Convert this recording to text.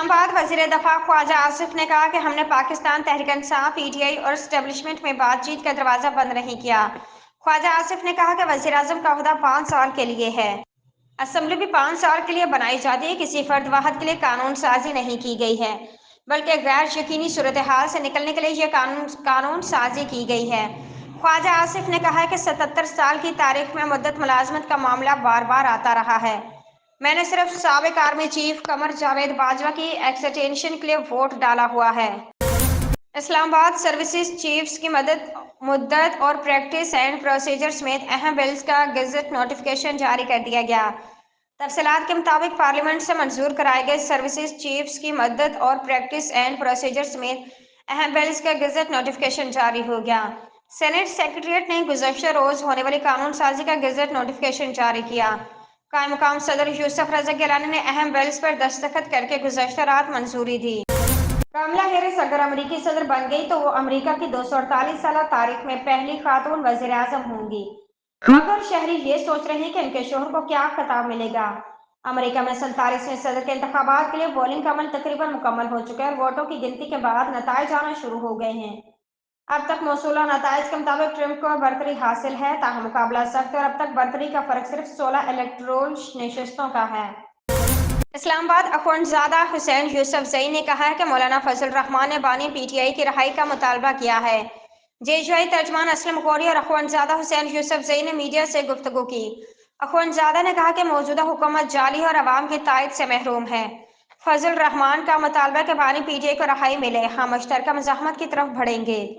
اسلام آباد وزیر دفاع خواجہ آصف نے کہا کہ ہم نے Pakistan Tehreek Insaf P T I اور اسٹیبلشمنٹ میں بات چیت کا دروازہ بند نہیں کیا۔ خواجہ آصف نے کہا کہ وزیر اعظم کا عہدہ 5 سال کے لیے ہے۔ اسمبلی بھی 5 سال کے لیے بنائی جاتی ہے، کسی فرد واحد کے لیے قانون سازی نہیں کی گئی ہے، بلکہ غیر یقینی صورتحال سے نکلنے کے لیے یہ قانون سازی کی گئی ہے۔ خواجہ آصف نے کہا کہ 77 سال کی تاریخ میں مدت ملازمت کا معاملہ بار بار آتا رہا ہے۔ میں نے صرف سابق آرمی چیف قمر جاوید باجوہ کی ایکسٹینشن کے لیے ووٹ ڈالا ہوا ہے۔ اسلام آباد سروسز چیفز کی مدت اور پریکٹس اینڈ پروسیجر سمیت اہم بلز کا گزٹ نوٹیفکیشن جاری کر دیا گیا۔ تفصیلات کے مطابق پارلیمنٹ سے منظور کرائے گئے سروسز چیفز کی مدت اور پریکٹس اینڈ پروسیجر سمیت اہم بلز کا گزٹ نوٹیفکیشن جاری ہو گیا۔ سینیٹ سیکریٹریٹ نے گزشتہ روز ہونے والی قانون سازی کا گزٹ نوٹیفکیشن جاری کیا۔ قائم مقام صدر یوسف رضا گیلانی نے اہم بلز پر دستخط کر کے گزشتہ رات منظوری دی۔ کاملا ہیرس اگر امریکی صدر بن گئی تو وہ امریکہ کی 248 سالہ تاریخ میں پہلی خاتون وزیر اعظم ہوں گی۔ مگر شہری یہ سوچ رہے ہیں کہ ان کے شوہر کو کیا خطاب ملے گا۔ امریکہ میں 47ویں صدر کے انتخابات کے لیے پولنگ کا عمل تقریباً مکمل ہو چکا ہے اور ووٹوں کی گنتی کے بعد نتائج آنا شروع ہو گئے ہیں۔ اب تک موصولہ نتائج کے مطابق ٹرمپ کو برتری حاصل ہے، تاہم مقابلہ سخت ہے اور اب تک برتری کا فرق صرف 16 الیکٹورل نشستوں کا ہے۔ اسلام آباد اخوندزادہ حسین یوسف زئی نے کہا ہے کہ مولانا فضل الرحمان نے بانی پی ٹی آئی کی رہائی کا مطالبہ کیا ہے۔ جے یو آئی ترجمان اسلم غوری اور اخوندزادہ حسین یوسف زئی نے میڈیا سے گفتگو کی۔ اخوندزادہ نے کہا کہ موجودہ حکومت جعلی ہے اور عوام کی تائید سے محروم ہے۔ فضل الرحمان کا مطالبہ کہ بانی پی ٹی آئی کو رہائی ملے، ہم مشترکہ مزاحمت کی طرف بڑھیں گے۔